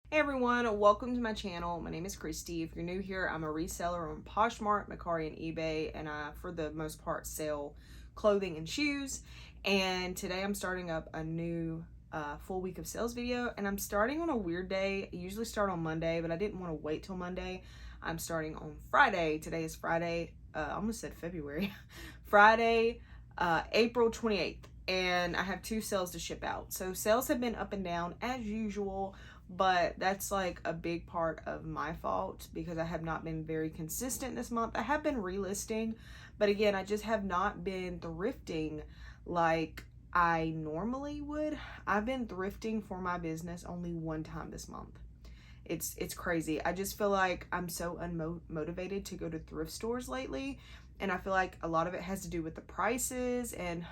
Hey everyone, welcome to my channel. My name is Christy. If you're new here, I'm a reseller on Poshmark, Mercari, and eBay, and I, for the most part, sell clothing and shoes. And today I'm starting up a new full week of sales video, and I'm starting on a weird day. I usually start on Monday, but I didn't want to wait till Monday. I'm starting on Friday. Today is Friday, I almost said February. Friday, April 28th. And I have 2 sales to ship out. So sales have been up and down as usual, but that's like a big part of my fault because I have not been very consistent this month. I have been relisting, but again, I just have not been thrifting like I normally would. I've been thrifting for my business only one time this month. It's crazy. I just feel like I'm so unmotivated to go to thrift stores lately, and I feel like a lot of it has to do with the prices, and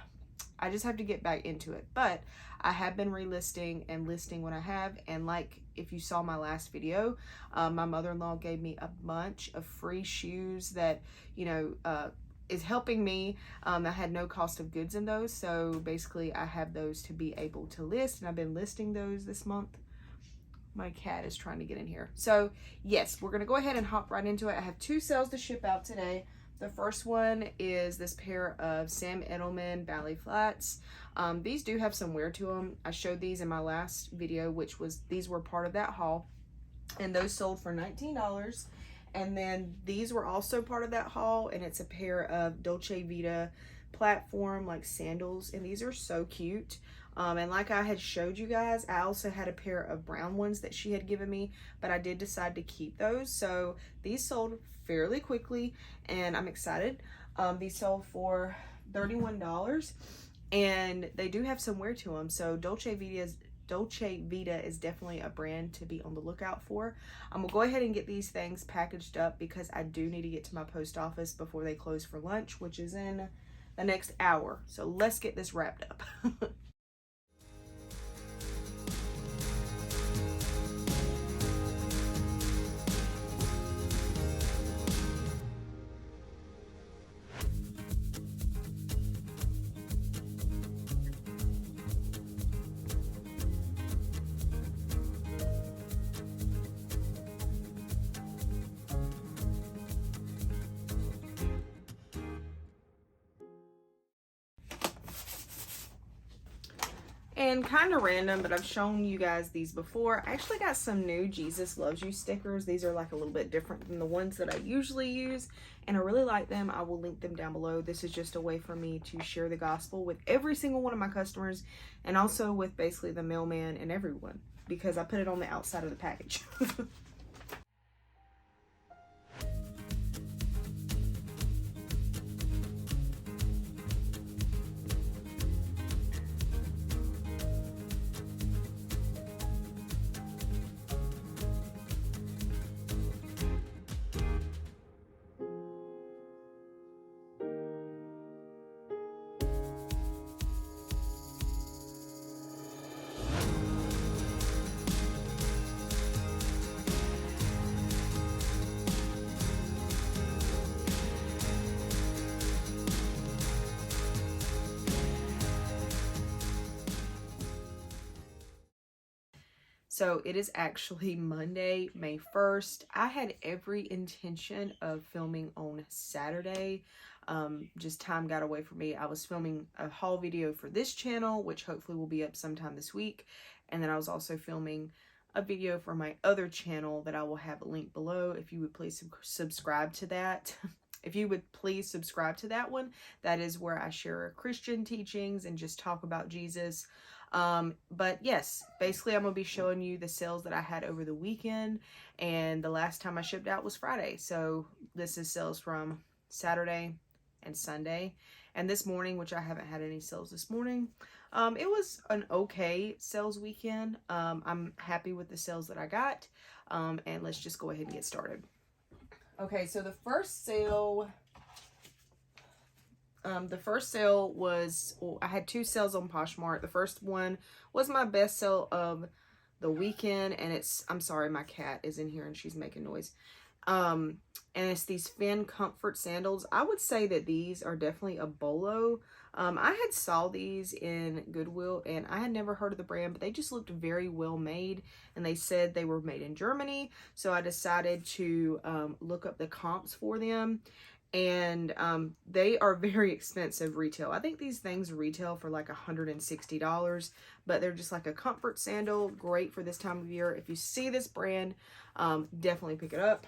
I just have to get back into it. But I have been relisting and listing what I have, and like if you saw my last video, my mother-in-law gave me a bunch of free shoes that is helping me. I had no cost of goods in those, so basically I have those to be able to list, and I've been listing those this month. My cat is trying to get in here. So yes, we're gonna go ahead and hop right into it. I have 2 sales to ship out today. The first one is this pair of Sam Edelman Ballet Flats. These do have some wear to them. I showed these in my last video, these were part of that haul, and those sold for $19. And then these were also part of that haul, and it's a pair of Dolce Vita platform like sandals, and these are so cute. And like I had showed you guys, I also had a pair of brown ones that she had given me, but I did decide to keep those. So these sold fairly quickly, and I'm excited. These sold for $31, and they do have some wear to them. So Dolce Vita is definitely a brand to be on the lookout for. I'm gonna go ahead and get these things packaged up because I do need to get to my post office before they close for lunch, which is in the next hour. So let's get this wrapped up. And kind of random, but I've shown you guys these before. I actually got some new Jesus Loves You stickers. These are like a little bit different than the ones that I usually use, and I really like them. I will link them down below. This is just a way for me to share the gospel with every single one of my customers, and also with basically the mailman and everyone, because I put it on the outside of the package. So it is actually Monday, May 1st. I had every intention of filming on Saturday. Just time got away from me. I was filming a haul video for this channel, which hopefully will be up sometime this week. And then I was also filming a video for my other channel that I will have a link below. If you would please subscribe to that. If you would please subscribe to that one, that is where I share Christian teachings and just talk about Jesus. But yes, basically I'm going to be showing you the sales that I had over the weekend, and the last time I shipped out was Friday. So this is sales from Saturday and Sunday, and this morning, which I haven't had any sales this morning. It was an okay sales weekend. I'm happy with the sales that I got. And let's just go ahead and get started. Okay, so the first sale was, well, I had 2 sales on Poshmark. The first one was my best sale of the weekend, and I'm sorry, my cat is in here and she's making noise. And it's these Finn Comfort sandals. I would say that these are definitely a bolo. I had saw these in Goodwill and I had never heard of the brand, but they just looked very well made, and they said they were made in Germany. So I decided to look up the comps for them, and they are very expensive retail. I think these things retail for like $160, but they're just like a comfort sandal, great for this time of year. If you see this brand, definitely pick it up.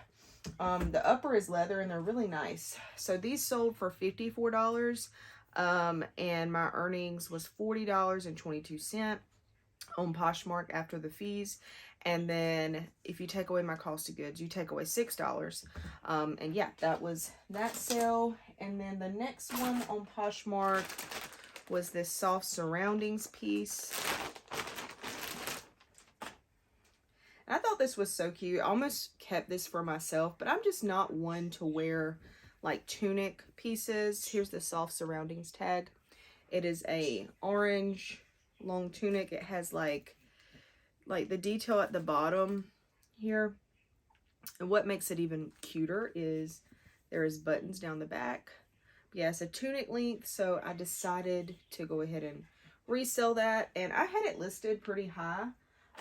The upper is leather and they're really nice. So these sold for $54, and my earnings was $40.22 on Poshmark after the fees. And then if you take away my cost of goods, you take away $6. And yeah, that was that sale. And then the next one on Poshmark was this soft surroundings piece. I thought this was so cute. I almost kept this for myself, but I'm just not one to wear like tunic pieces. Here's the soft surroundings tag. It is a orange long tunic. It has like the detail at the bottom here. And what makes it even cuter is there is buttons down the back. Yeah, it's a tunic length, so I decided to go ahead and resell that. And I had it listed pretty high,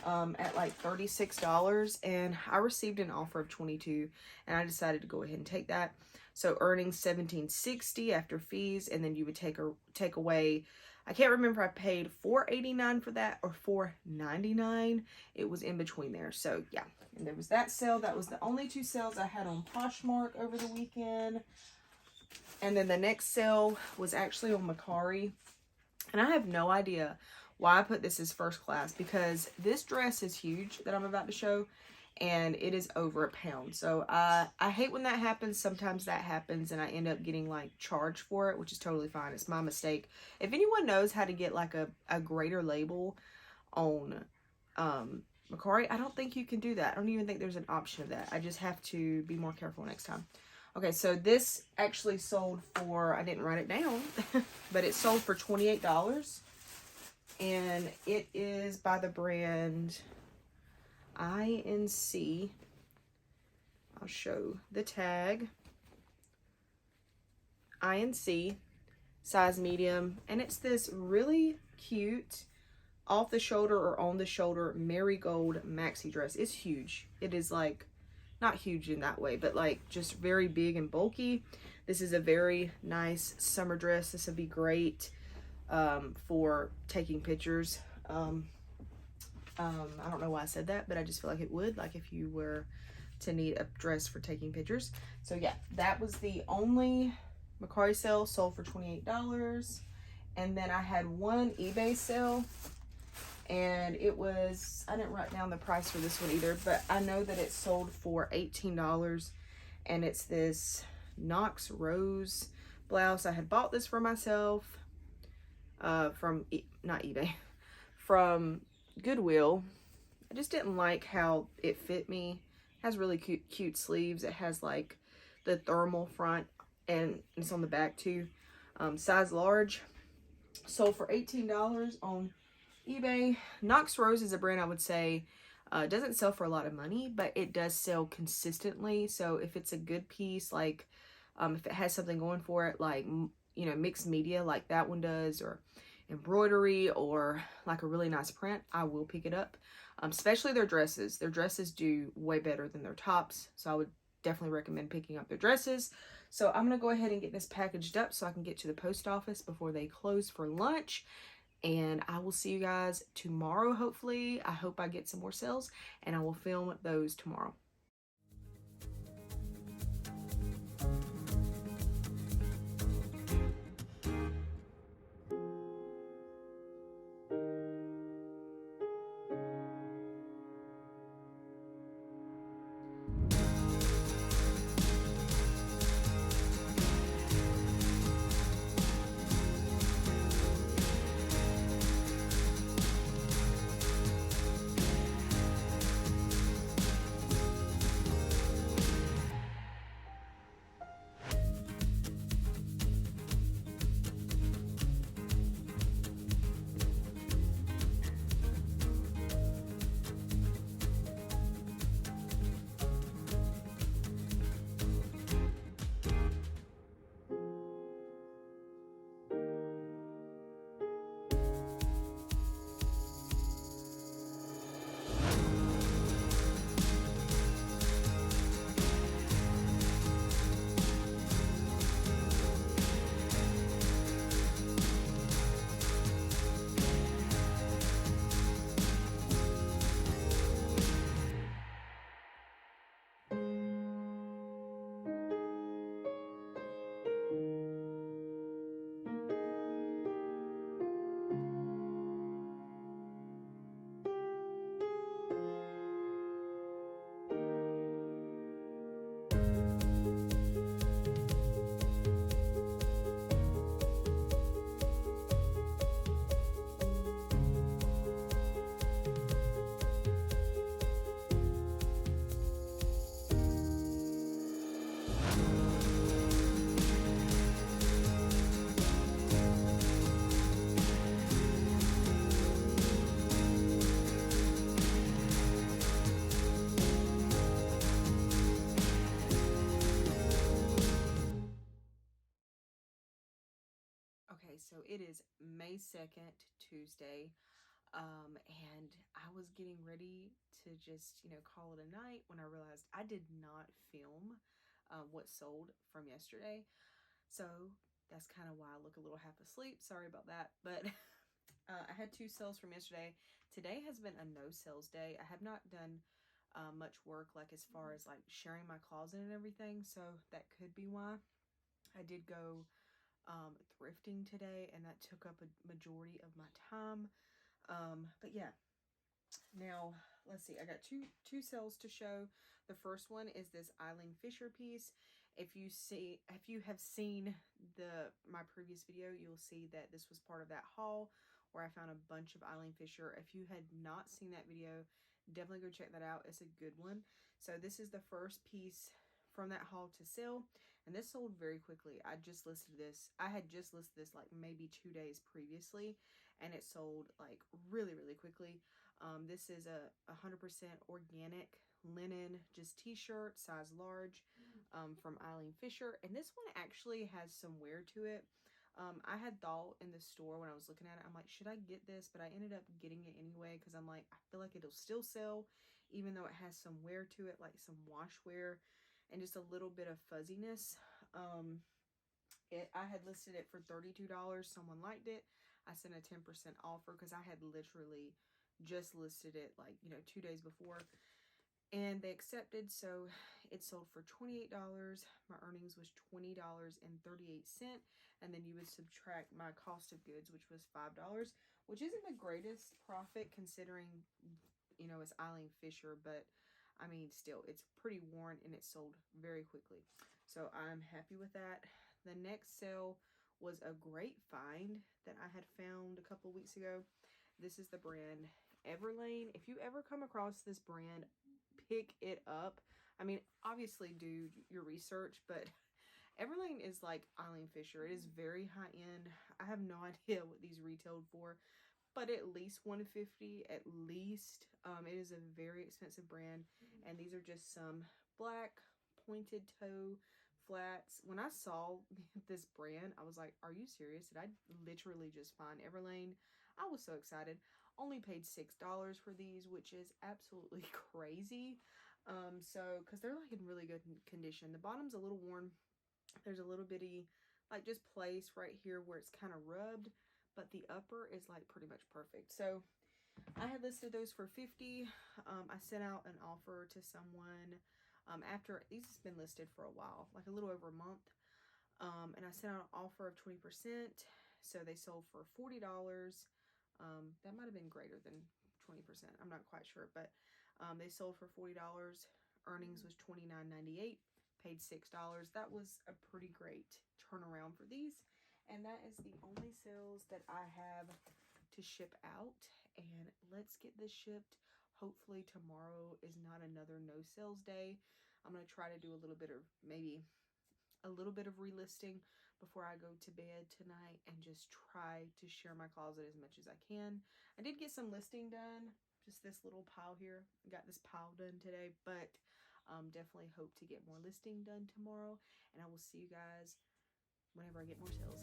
at like $36, and I received an offer of $22, and I decided to go ahead and take that. So earnings $17.60 after fees, and then you would take away, I can't remember if I paid $4.89 for that or $4.99. It was in between there. So yeah, and there was that sale. That was the only two sales I had on Poshmark over the weekend. And then the next sale was actually on Mercari, and I have no idea why I put this as first class, because this dress is huge that I'm about to show, and it is over £1. So I hate when that happens. Sometimes that happens and I end up getting like charged for it, which is totally fine. It's my mistake. If anyone knows how to get like a greater label on Mercari, I don't think you can do that. I don't even think there's an option of that. I just have to be more careful next time. Okay, so this actually sold for, I didn't write it down, but it sold for $28. And it is by the brand INC. I'll show the tag. INC, size medium. And it's this really cute off the shoulder or on the shoulder marigold maxi dress. It's huge. It is like, not huge in that way, but like just very big and bulky. This is a very nice summer dress. This would be great for taking pictures. I don't know why I said that, but I just feel like it would, like if you were to need a dress for taking pictures. So yeah, that was the only Mercari sale, sold for $28. And then I had one eBay sale, and it was, I didn't write down the price for this one either, but I know that it sold for $18, and it's this Knox Rose blouse. I had bought this for myself from not eBay, from Goodwill. I just didn't like how it fit me. It has really cute sleeves. It has like the thermal front, and it's on the back too. Size large. Sold for $18 on eBay. Knox Rose is a brand I would say doesn't sell for a lot of money, but it does sell consistently. So if it's a good piece, like if it has something going for it, like, you know, mixed media like that one does, or embroidery, or like a really nice print, I will pick it up. Especially their dresses. Their dresses do way better than their tops, so I would definitely recommend picking up their dresses. So I'm gonna go ahead and get this packaged up so I can get to the post office before they close for lunch. And I will see you guys tomorrow, hopefully. I hope I get some more sales, and I will film those tomorrow. Okay, so it is May 2nd, Tuesday. And I was getting ready to just, call it a night when I realized I did not film what sold from yesterday. So that's kind of why I look a little half asleep. Sorry about that. But I had 2 sales from yesterday. Today has been a no sales day. I have not done much work, like as far as like sharing my closet and everything. So that could be why. I did go thrifting today, and that took up a majority of my time. But yeah, now let's see, I got two sales to show. The first one is this Eileen Fisher piece. If you have seen my previous video, you'll see that this was part of that haul where I found a bunch of Eileen Fisher. If you had not seen that video, definitely go check that out. It's a good one. So this is the first piece from that haul to sell, and this sold very quickly. I had just listed this like maybe 2 days previously, and it sold like really quickly. This is a 100% organic linen, just t-shirt, size large, from Eileen Fisher, and this one actually has some wear to it. I had thought in the store when I was looking at it, I'm like, should I get this? But I ended up getting it anyway because I'm like, I feel like it'll still sell even though it has some wear to it, like some wash wear and just a little bit of fuzziness. I had listed it for $32. Someone liked it. I sent a 10% offer because I had literally just listed it like 2 days before, and they accepted. So it sold for $28. My earnings was $20.38, and then you would subtract my cost of goods, which was $5, which isn't the greatest profit considering it's Eileen Fisher, but I mean, still, it's pretty worn, and it sold very quickly. So I'm happy with that. The next sale was a great find that I had found a couple of weeks ago. This is the brand Everlane. If you ever come across this brand, pick it up. I mean, obviously do your research, but Everlane is like Eileen Fisher. It is very high end. I have no idea what these retailed for, but at least $150 at least. It is a very expensive brand, and these are just some black pointed toe flats. When I saw this brand, I was like, are you serious? Did I literally just find Everlane? I was so excited. Only paid $6 for these, which is absolutely crazy. Because they're like in really good condition. The bottom's a little worn. There's a little bitty like just place right here where it's kind of rubbed, but the upper is like pretty much perfect. So I had listed those for $50. I sent out an offer to someone after these has been listed for a while, like a little over a month. And I sent out an offer of 20%. So they sold for $40. That might have been greater than 20%. I'm not quite sure, but they sold for $40. Earnings was $29.98. Paid $6. That was a pretty great turnaround for these. And that is the only sales that I have to ship out. And let's get this shipped. Hopefully tomorrow is not another no sales day. I'm going to try to do a little bit of relisting before I go to bed tonight, and just try to share my closet as much as I can. I did get some listing done, just this little pile here. I got this pile done today, but definitely hope to get more listing done tomorrow, and I will see you guys whenever I get more sales.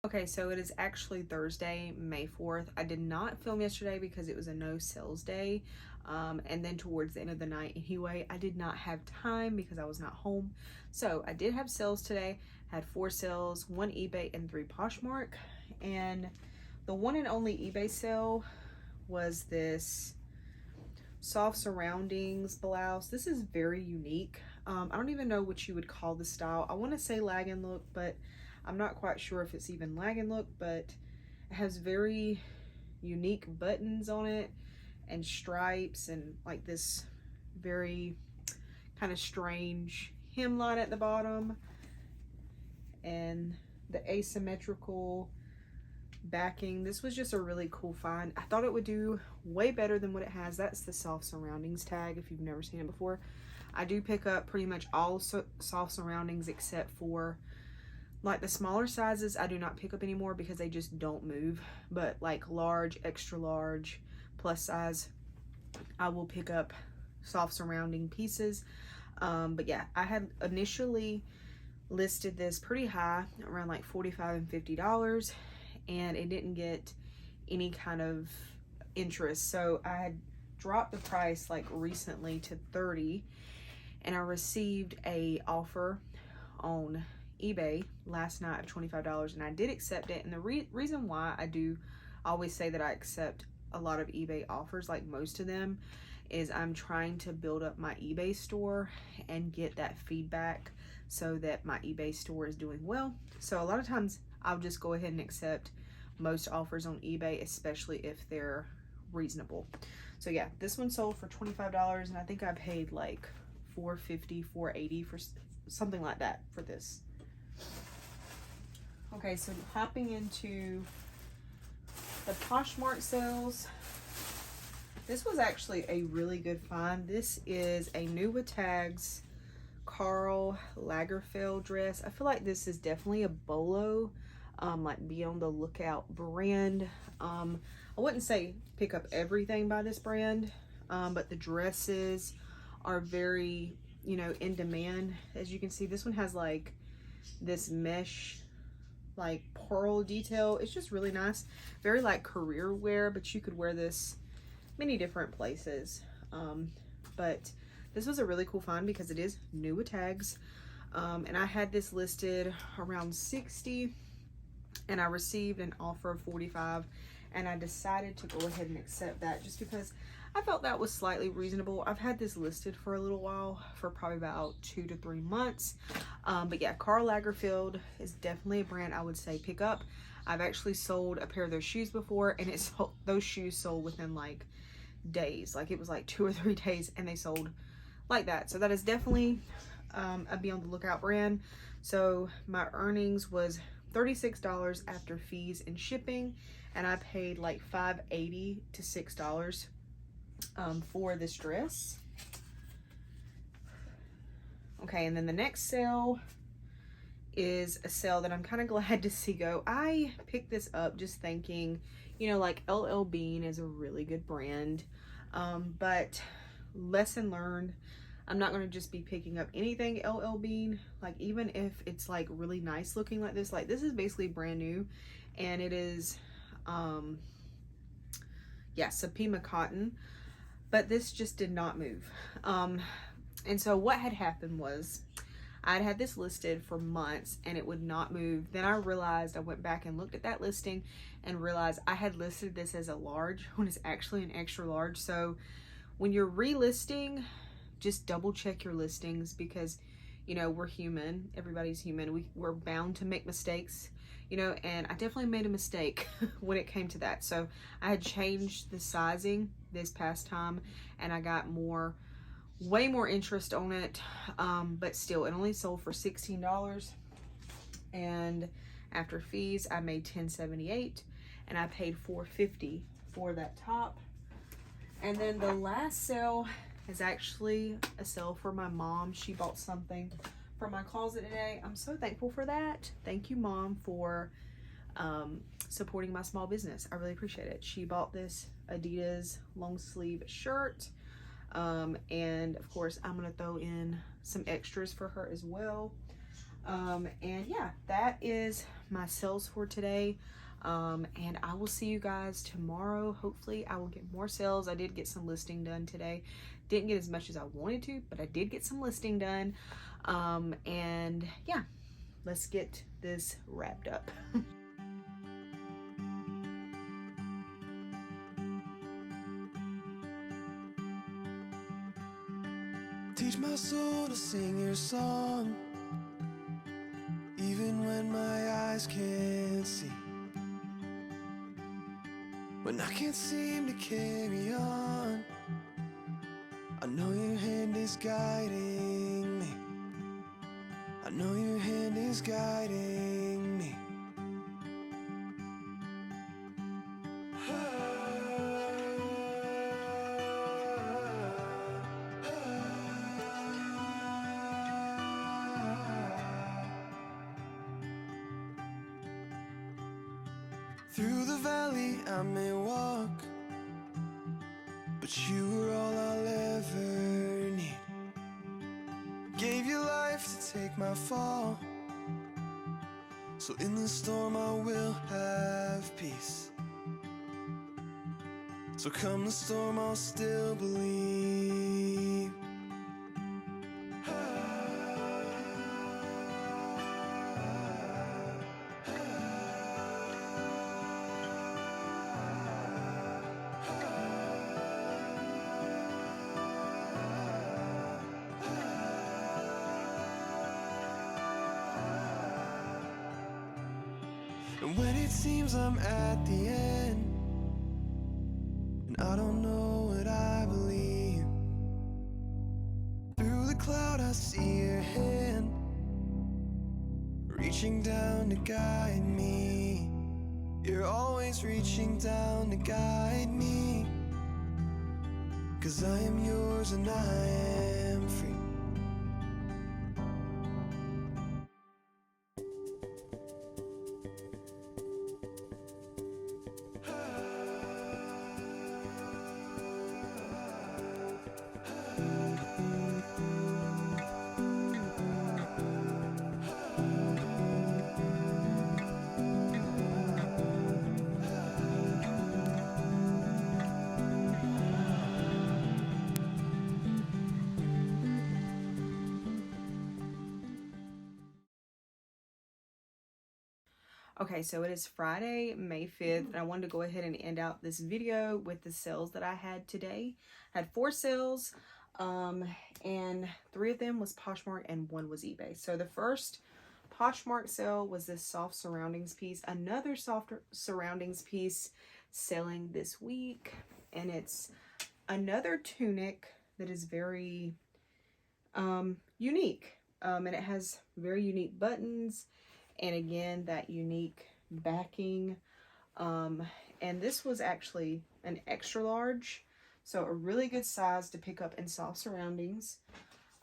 Okay, so it is actually Thursday, May 4th. I did not film yesterday because it was a no sales day. And then towards the end of the night anyway, I did not have time because I was not home. So I did have sales today. I had 4 sales, 1 eBay and 3 Poshmark. And the one and only eBay sale was this soft surroundings blouse. This is very unique. I don't even know what you would call the style. I want to say lag and look, but I'm not quite sure if it's even lag and look, but it has very unique buttons on it and stripes and like this very kind of strange hemline at the bottom and the asymmetrical backing. This was just a really cool find. I thought it would do way better than what it has. That's the soft surroundings tag if you've never seen it before. I do pick up pretty much all soft surroundings except for like the smaller sizes. I do not pick up anymore because they just don't move, but like large, extra large, plus size, I will pick up soft surrounding pieces. But yeah, I had initially listed this pretty high, around like $45 and $50, and it didn't get any kind of interest. So I had dropped the price like recently to $30, and I received a offer on eBay last night of $25, and I did accept it. And the reason why I do always say that I accept a lot of eBay offers, like most of them, is I'm trying to build up my eBay store and get that feedback so that my eBay store is doing well. So a lot of times I'll just go ahead and accept most offers on eBay, especially if they're reasonable. So yeah, this one sold for $25, and I think I paid like $4.50, $4.80 for something like that for this. Okay, so hopping into the Poshmark sales. This was actually a really good find. This is a new with tags Karl Lagerfeld dress. I feel like this is definitely a bolo, like be on the lookout brand. I wouldn't say pick up everything by this brand, but the dresses are very, you know, in demand. As you can see, this one has like this mesh like pearl detail. It's just really nice, very like career wear, but you could wear this many different places. But this was a really cool find because it is new with tags, and I had this listed around $60, and I received an offer of $45, and I decided to go ahead and accept that just because I felt that was slightly reasonable. I've had this listed for a little while, for probably about 2 to 3 months. But yeah, Karl Lagerfeld is definitely a brand I would say pick up. I've actually sold a pair of those shoes before, and those shoes sold within like days. Like it was like 2 or 3 days, and they sold like that. So that is definitely a be on the lookout brand. So my earnings was $36 after fees and shipping, and I paid like $5.80 to $6 for this dress. Okay, and then the next sale is a sale that I'm kind of glad to see go. I picked this up just thinking, you know, like LL Bean is a really good brand, but lesson learned, I'm not going to just be picking up anything LL Bean. Like even if it's like really nice looking like this is basically brand new, and it is yeah, Supima cotton, but this just did not move. And so what had happened was I'd had this listed for months and it would not move. Then I realized, I went back and looked at that listing and realized I had listed this as a large when it's actually an extra large. So when you're relisting, just double check your listings, because you know, we're human, everybody's human, we're bound to make mistakes, you know, and I definitely made a mistake when it came to that. So I had changed the sizing this past time, and I got way more interest on it, but still it only sold for $16, and after fees I made $10.78, and I paid $4.50 for that top. And then the last sale is actually a sale for my mom. She bought something from my closet today. I'm so thankful for that. Thank you, Mom, for supporting my small business. I really appreciate it. She bought this Adidas long sleeve shirt, and of course I'm gonna throw in some extras for her as well. And yeah, that is my sales for today. And I will see you guys tomorrow. Hopefully I will get more sales. I did get some listing done today. Didn't get as much as I wanted to, but I did get some listing done. And yeah, let's get this wrapped up. Teach my soul to sing your song, even when my eyes can't see. When I can't seem to carry on, I know your hand is guiding me. I know your hand is guiding me. Through the valley I may walk, but you are all I'll ever need. Gave your life to take my fall, so in the storm I will have peace. So come the storm, I'll still believe. And when it seems I'm at the end, and I don't know what I believe, through the cloud I see your hand, reaching down to guide me. You're always reaching down to guide me, 'cause I am yours and I am free. Okay, so it is Friday, May 5th, and I wanted to go ahead and end out this video with the sales that I had today. I had 4 sales, and 3 of them was Poshmark and 1 was eBay. So the first Poshmark sale was this soft surroundings piece, another soft surroundings piece selling this week, and it's another tunic that is very unique, and it has very unique buttons. And again, that unique backing. And this was actually an extra large, so a really good size to pick up in soft surroundings.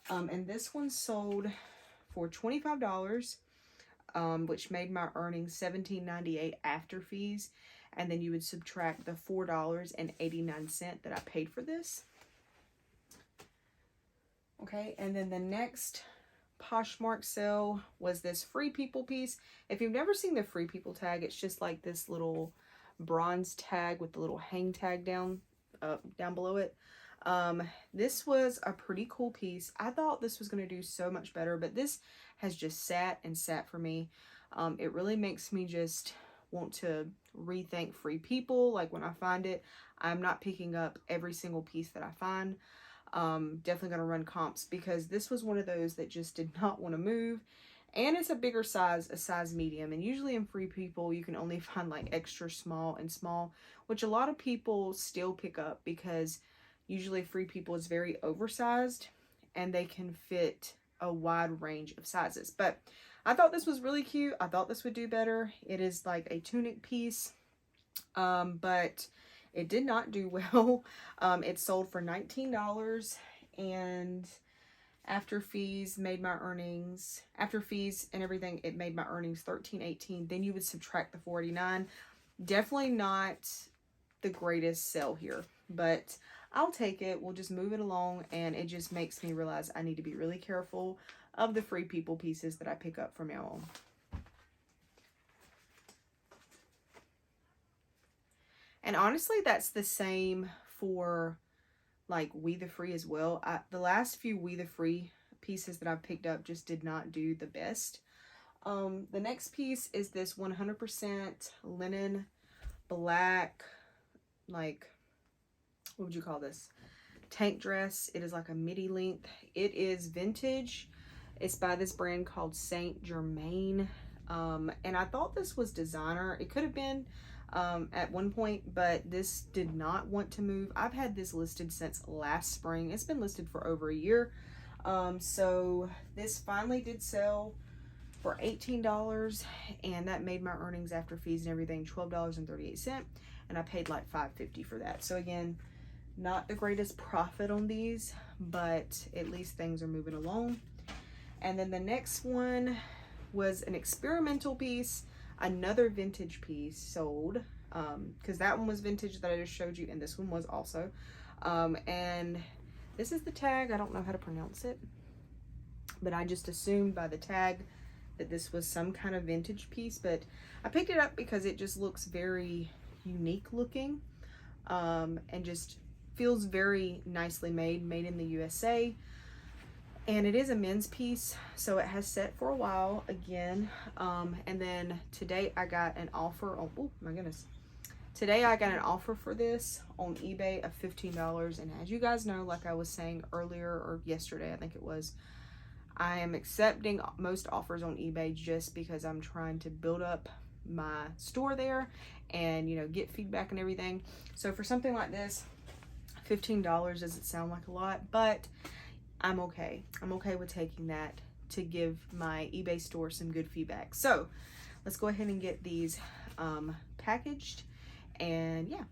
And this one sold for $25, which made my earnings $17.98 after fees. And then you would subtract the $4.89 that I paid for this. Okay, and then the next Poshmark sale was this Free People piece. If you've never seen the Free People tag, it's just like this little bronze tag with the little hang tag down below it. This was a pretty cool piece. I thought this was going to do so much better, but this has just sat and sat for me. It really makes me just want to rethink Free People. Like when I find it, I'm not picking up every single piece that I find. Definitely going to run comps, because this was one of those that just did not want to move, and it's a bigger size, a size medium, and usually in Free People you can only find like extra small and small, which a lot of people still pick up because usually Free People is very oversized and they can fit a wide range of sizes. But I thought this was really cute. I thought this would do better. It is like a tunic piece, but it did not do well. It sold for $19, and after fees made my earnings, after fees and everything, it made my earnings $13.18. Then you would subtract the $4.89. Definitely not the greatest sale here, but I'll take it. We'll just move it along, and it just makes me realize I need to be really careful of the Free People pieces that I pick up from now on. And honestly, that's the same for like We the Free as well. The last few We the Free pieces that I've picked up just did not do the best. The next piece is this 100% linen black, like, what would you call this? Tank dress. It is like a midi length. It is vintage. It's by this brand called Saint Germain. And I thought this was designer. It could have been at one point, but this did not want to move. I've had this listed since last spring. It's been listed for over a year. So this finally did sell for $18, and that made my earnings after fees and everything $12.38, and I paid like $5.50 for that. So again, not the greatest profit on these, but at least things are moving along. And then the next one was an experimental piece, another vintage piece sold, because that one was vintage that I just showed you, and this one was also. And this is the tag. I don't know how to pronounce it, but I just assumed by the tag that this was some kind of vintage piece, but I picked it up because it just looks very unique looking, and just feels very nicely made in the USA. And it is a men's piece, so it has set for a while again. And then today I got an offer on, oh my goodness. Today I got an offer for this on eBay of $15. And as you guys know, like I was saying earlier, or yesterday I think it was, I am accepting most offers on eBay just because I'm trying to build up my store there and, you know, get feedback and everything. So for something like this, $15 doesn't sound like a lot, but I'm okay. I'm okay with taking that to give my eBay store some good feedback. So let's go ahead and get these packaged, and yeah.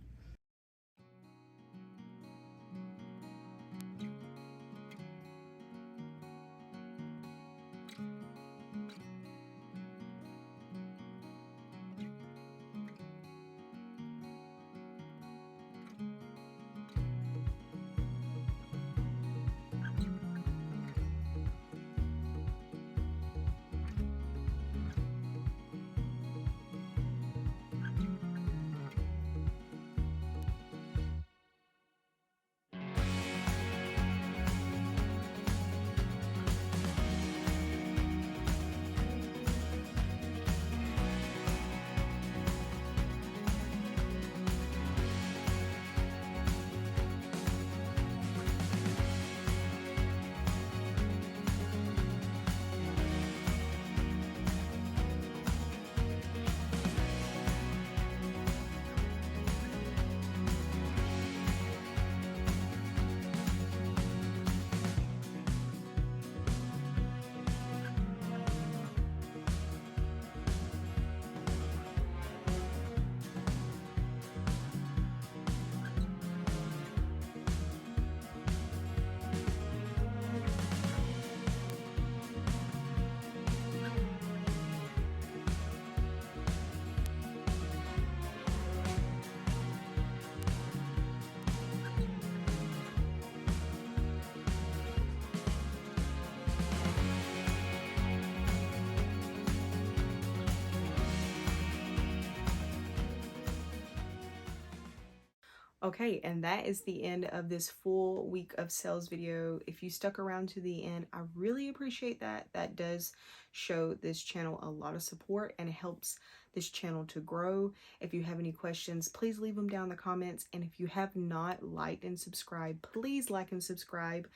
Okay, and that is the end of this full week of sales video. If you stuck around to the end, I really appreciate that. That does show this channel a lot of support and it helps this channel to grow. If you have any questions, please leave them down in the comments. And if you have not liked and subscribed, please like and subscribe.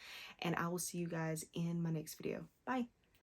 And I will see you guys in my next video. Bye.